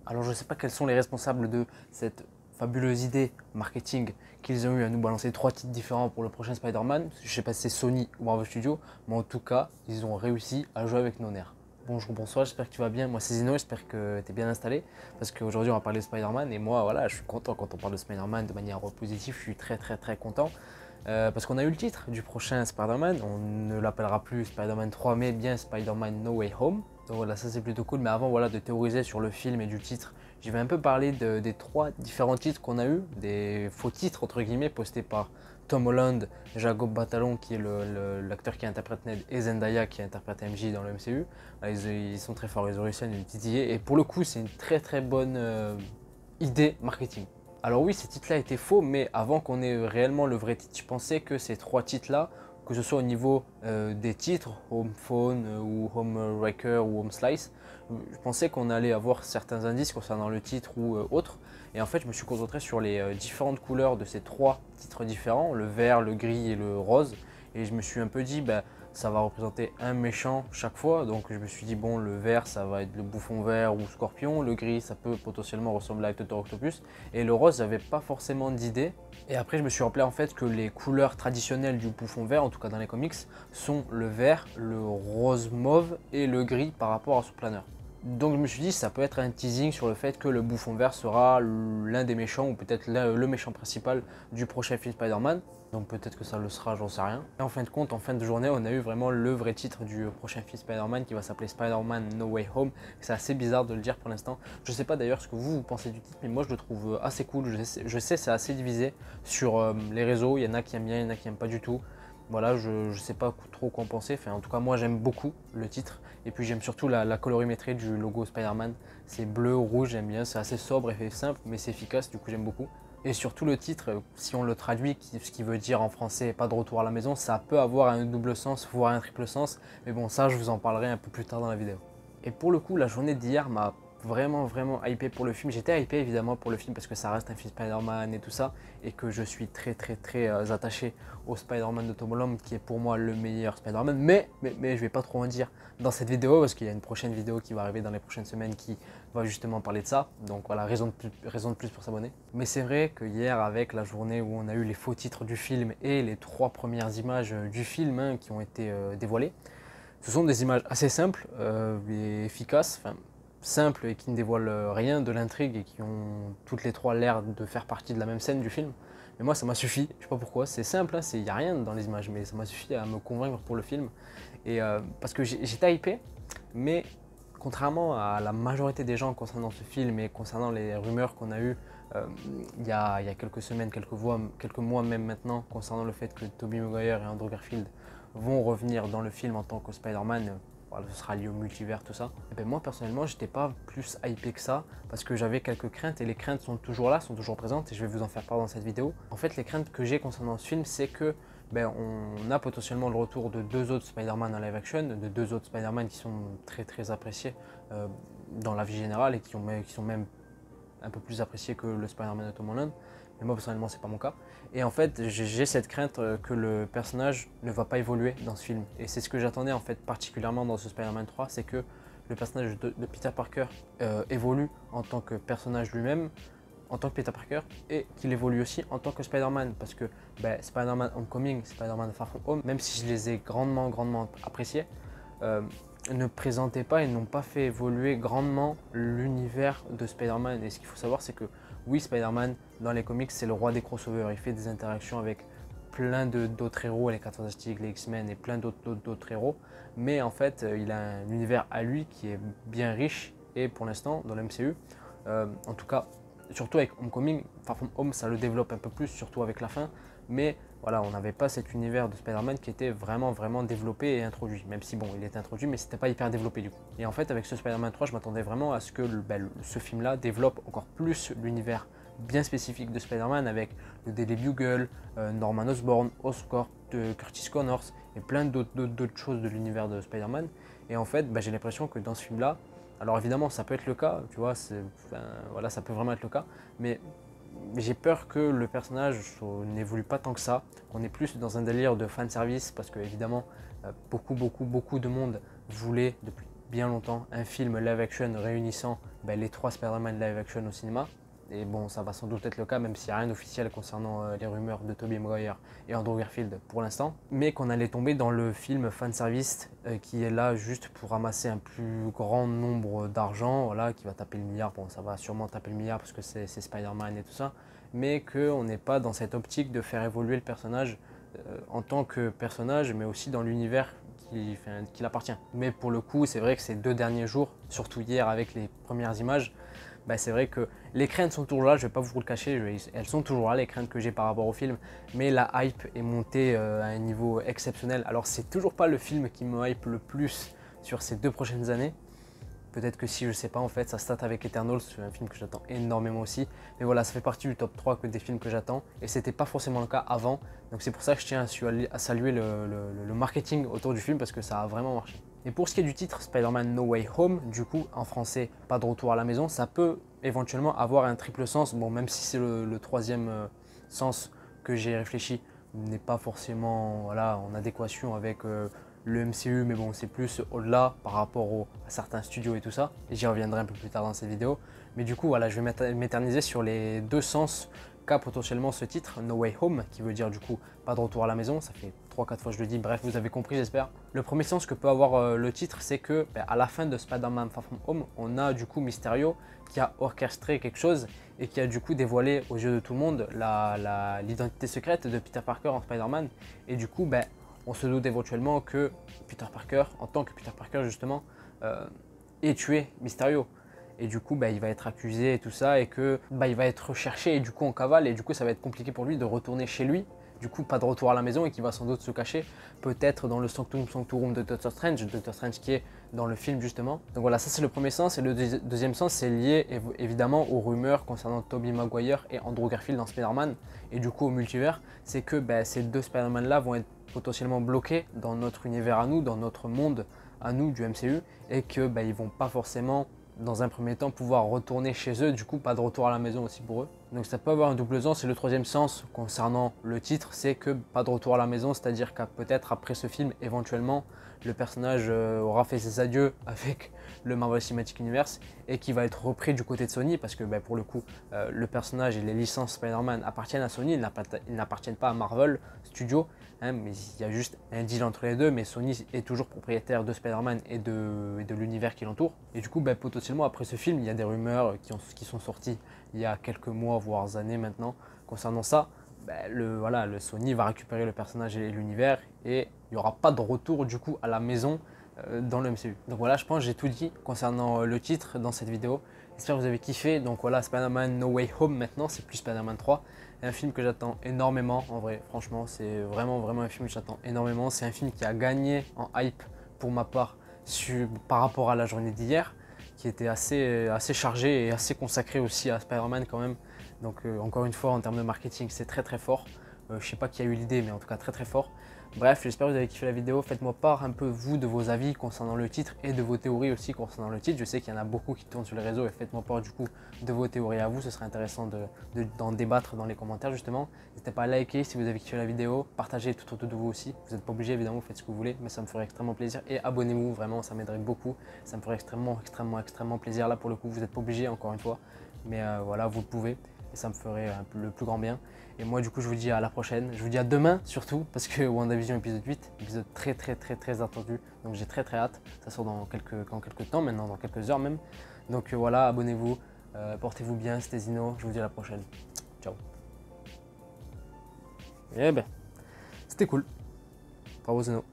Alors je ne sais pas quels sont les responsables de cette fabuleuse idée marketing qu'ils ont eu à nous balancer 3 titres différents pour le prochain Spider-Man. Je ne sais pas si c'est Sony ou Marvel Studios, mais en tout cas, ils ont réussi à jouer avec nos nerfs. Bonjour, bonsoir, j'espère que tu vas bien. Moi c'est Zino, j'espère que tu es bien installé parce qu'aujourd'hui on va parler de Spider-Man et moi voilà, je suis content quand on parle de Spider-Man de manière positive, je suis très content. Parce qu'on a eu le titre du prochain Spider-Man, on ne l'appellera plus Spider-Man 3 mais bien Spider-Man No Way Home. Donc voilà, ça c'est plutôt cool, mais avant voilà, de théoriser sur le film et du titre, je vais un peu parler des 3 différents titres qu'on a eu, des faux titres entre guillemets postés par Tom Holland, Jacob Batalon qui est l'acteur qui interprète Ned et Zendaya qui interprète MJ dans le MCU. Ils sont très forts, ils ont réussi à nous titiller et pour le coup c'est une très bonne idée marketing. Alors oui, ces titres-là étaient faux, mais avant qu'on ait réellement le vrai titre, je pensais que ces 3 titres-là, que ce soit au niveau des titres, Home Phone ou Home Wrecker ou Home Slice, je pensais qu'on allait avoir certains indices concernant le titre ou autre. Et en fait, je me suis concentré sur les différentes couleurs de ces 3 titres différents, le vert, le gris et le rose. Et je me suis un peu dit, bah, ça va représenter un méchant chaque fois. Donc je me suis dit, bon, le vert, ça va être le bouffon vert ou scorpion. Le gris, ça peut potentiellement ressembler à Doctor Octopus. Et le rose, j'avais pas forcément d'idée. Et après, je me suis rappelé en fait que les couleurs traditionnelles du bouffon vert, en tout cas dans les comics, sont le vert, le rose mauve et le gris par rapport à son planeur. Donc je me suis dit ça peut être un teasing sur le fait que le bouffon vert sera l'un des méchants ou peut-être le méchant principal du prochain film Spider-Man. Donc peut-être que ça le sera, j'en sais rien. Et en fin de compte, en fin de journée, on a eu vraiment le vrai titre du prochain film Spider-Man qui va s'appeler Spider-Man No Way Home. C'est assez bizarre de le dire pour l'instant. Je sais pas d'ailleurs ce que vous pensez du titre, mais moi je le trouve assez cool. Je sais c'est assez divisé sur les réseaux. Il y en a qui aiment bien, il y en a qui aiment pas du tout. Voilà, je sais pas trop quoi en penser. Enfin, en tout cas, moi j'aime beaucoup le titre. Et puis j'aime surtout la colorimétrie du logo Spider-Man. C'est bleu, rouge, j'aime bien. C'est assez sobre et simple, mais c'est efficace, du coup j'aime beaucoup. Et surtout le titre, si on le traduit, ce qui veut dire en français pas de retour à la maison, ça peut avoir un double sens, voire un triple sens. Mais bon, ça je vous en parlerai un peu plus tard dans la vidéo. Et pour le coup, la journée d'hier m'a vraiment hypé pour le film. J'étais hypé évidemment pour le film parce que ça reste un film Spider-Man et tout ça, et que je suis très attaché au Spider-Man de Tom Holland qui est pour moi le meilleur Spider-Man. Mais je vais pas trop en dire dans cette vidéo parce qu'il y a une prochaine vidéo qui va arriver dans les prochaines semaines qui va justement parler de ça. Donc voilà, raison de plus pour s'abonner. Mais c'est vrai que hier, avec la journée où on a eu les faux titres du film et les 3 premières images du film qui ont été dévoilées, ce sont des images assez simples et efficaces, enfin simples et qui ne dévoilent rien de l'intrigue et qui ont toutes les 3 l'air de faire partie de la même scène du film. Mais moi ça m'a suffi, je sais pas pourquoi, c'est simple, il n'y a rien dans les images, mais ça m'a suffi à me convaincre pour le film. Et parce que j'étais hypé, mais contrairement à la majorité des gens concernant ce film et concernant les rumeurs qu'on a eues il y a quelques semaines, quelques mois même maintenant, concernant le fait que Tobey Maguire et Andrew Garfield vont revenir dans le film en tant que Spider-Man, voilà, ce sera lié au multivers, tout ça. Et ben moi personnellement, j'étais pas plus hypé que ça parce que j'avais quelques craintes et les craintes sont toujours là, sont toujours présentes et je vais vous en faire part dans cette vidéo. En fait, les craintes que j'ai concernant ce film, c'est que on a potentiellement le retour de 2 autres Spider-Man en live action, de 2 autres Spider-Man qui sont très appréciés dans la vie générale et qui sont même un peu plus appréciés que le Spider-Man de Tom Holland. Mais moi personnellement c'est pas mon cas. Et en fait j'ai cette crainte que le personnage ne va pas évoluer dans ce film. Et c'est ce que j'attendais en fait particulièrement dans ce Spider-Man 3, c'est que le personnage de Peter Parker évolue en tant que personnage lui-même, en tant que Peter Parker, et qu'il évolue aussi en tant que Spider-Man. Parce que Spider-Man Homecoming, Spider-Man Far From Home, même si je les ai grandement appréciés, ne présentaient pas et n'ont pas fait évoluer grandement l'univers de Spider-Man. Et ce qu'il faut savoir, c'est que oui, Spider-Man, dans les comics, c'est le roi des crossovers. Il fait des interactions avec plein d'autres héros, les 4 Fantastiques, les X-Men et plein d'autres héros. Mais en fait, il a un univers à lui qui est bien riche. Et pour l'instant, dans le MCU, en tout cas, surtout avec Homecoming, Far From Home, ça le développe un peu plus, surtout avec la fin. Mais voilà, on n'avait pas cet univers de Spider-Man qui était vraiment développé et introduit. Même si bon, il était introduit, mais c'était pas hyper développé du coup. Et en fait, avec ce Spider-Man 3, je m'attendais vraiment à ce que ce film-là développe encore plus l'univers bien spécifique de Spider-Man avec le Daily Bugle, Norman Osborn, Oscorp, Curtis Connors et plein d'autres choses de l'univers de Spider-Man. Et en fait, j'ai l'impression que dans ce film-là, alors évidemment, ça peut être le cas, tu vois, voilà, ça peut vraiment être le cas, mais j'ai peur que le personnage n'évolue pas tant que ça, qu'on est plus dans un délire de fanservice parce que évidemment beaucoup de monde voulait depuis bien longtemps un film live action réunissant les 3 Spider-Man live action au cinéma. Et bon, ça va sans doute être le cas, même s'il n'y a rien d'officiel concernant les rumeurs de Tobey Maguire et Andrew Garfield pour l'instant. Mais qu'on allait tomber dans le film fanservice qui est là juste pour ramasser un plus grand nombre d'argent, voilà, qui va taper le milliard. Bon, ça va sûrement taper le milliard parce que c'est Spider-Man et tout ça. Mais qu'on n'est pas dans cette optique de faire évoluer le personnage en tant que personnage, mais aussi dans l'univers qui l'appartient. Mais pour le coup, c'est vrai que ces 2 derniers jours, surtout hier avec les premières images, c'est vrai que les craintes sont toujours là, je ne vais pas vous le cacher, elles sont toujours là, les craintes que j'ai par rapport au film, mais la hype est montée à un niveau exceptionnel. Alors c'est toujours pas le film qui me hype le plus sur ces 2 prochaines années. Peut-être que si, je sais pas en fait, ça stat avec Eternals, c'est un film que j'attends énormément aussi. Mais voilà, ça fait partie du top 3 des films que j'attends. Et c'était pas forcément le cas avant. Donc c'est pour ça que je tiens à saluer le marketing autour du film parce que ça a vraiment marché. Et pour ce qui est du titre, Spider-Man No Way Home, du coup en français, pas de retour à la maison, ça peut éventuellement avoir un triple sens. Bon, même si c'est le troisième sens que j'ai réfléchi, n'est pas forcément voilà, en adéquation avec le MCU, mais bon, c'est plus au-delà par rapport à certains studios et tout ça. Et j'y reviendrai un peu plus tard dans cette vidéo. Mais du coup, voilà, je vais m'éterniser sur les 2 sens qu'a potentiellement ce titre, No Way Home, qui veut dire du coup pas de retour à la maison. Ça fait 3-4 fois que je le dis, bref, vous avez compris, j'espère. Le premier sens que peut avoir le titre, c'est que à la fin de Spider-Man Far From Home, on a du coup Mysterio qui a orchestré quelque chose et qui a du coup dévoilé aux yeux de tout le monde l'identité secrète de Peter Parker en Spider-Man. Et du coup, on se doute éventuellement que Peter Parker, en tant que Peter Parker justement, ait tué Mysterio. Et du coup, il va être accusé et tout ça, et que il va être recherché et du coup en cavale, et du coup ça va être compliqué pour lui de retourner chez lui. Du coup, pas de retour à la maison et qui va sans doute se cacher, peut-être dans le Sanctum Sanctorum de Doctor Strange qui est dans le film justement. Donc voilà, ça c'est le premier sens, et le deuxième sens c'est lié évidemment aux rumeurs concernant Tobey Maguire et Andrew Garfield dans Spider-Man, et du coup au multivers, c'est que ces 2 Spider-Man là vont être potentiellement bloqués dans notre univers à nous, dans notre monde à nous du MCU, et que ils vont pas forcément dans un premier temps pouvoir retourner chez eux, du coup pas de retour à la maison aussi pour eux. Donc ça peut avoir un double sens. Et le troisième sens concernant le titre, c'est que pas de retour à la maison, c'est-à-dire qu'à peut-être après ce film, éventuellement, le personnage aura fait ses adieux avec le Marvel Cinematic Universe et qui va être repris du côté de Sony, parce que pour le coup, le personnage et les licences Spider-Man appartiennent à Sony, ils n'appartiennent pas à Marvel Studios, hein, mais il y a juste un deal entre les deux, mais Sony est toujours propriétaire de Spider-Man et de l'univers qui l'entoure. Et du coup, potentiellement après ce film, il y a des rumeurs qui sont sorties il y a quelques mois, voire années maintenant, concernant ça. Le Sony va récupérer le personnage et l'univers, et il n'y aura pas de retour du coup à la maison dans le MCU. Donc voilà, je pense que j'ai tout dit concernant le titre dans cette vidéo. J'espère que vous avez kiffé. Donc voilà, Spider-Man No Way Home maintenant, c'est plus Spider-Man 3. Un film que j'attends énormément, en vrai, franchement, c'est vraiment un film que j'attends énormément. C'est un film qui a gagné en hype pour ma part par rapport à la journée d'hier, qui était assez chargée et assez consacrée aussi à Spider-Man quand même. Donc encore une fois, en termes de marketing, c'est très fort. Je sais pas qui a eu l'idée, mais en tout cas très fort. Bref, j'espère que vous avez kiffé la vidéo. Faites-moi part un peu vous de vos avis concernant le titre et de vos théories aussi concernant le titre. Je sais qu'il y en a beaucoup qui tournent sur les réseaux, et faites-moi part du coup de vos théories à vous. Ce serait intéressant d'en débattre dans les commentaires justement. N'hésitez pas à liker si vous avez kiffé la vidéo, partagez tout autour de vous aussi. Vous n'êtes pas obligé évidemment, vous faites ce que vous voulez, mais ça me ferait extrêmement plaisir. Et abonnez-vous, vraiment, ça m'aiderait beaucoup. Ça me ferait extrêmement plaisir. Là pour le coup, vous n'êtes pas obligé encore une fois, mais voilà, vous le pouvez. Et ça me ferait le plus grand bien. Et moi du coup je vous dis à la prochaine, je vous dis à demain surtout, parce que WandaVision épisode 8, épisode très attendu, donc j'ai très hâte. Ça sort dans quelques temps maintenant, dans quelques heures même. Donc voilà, abonnez-vous, portez-vous bien, c'était Zino, je vous dis à la prochaine. Ciao. Et c'était cool. Bravo Zino.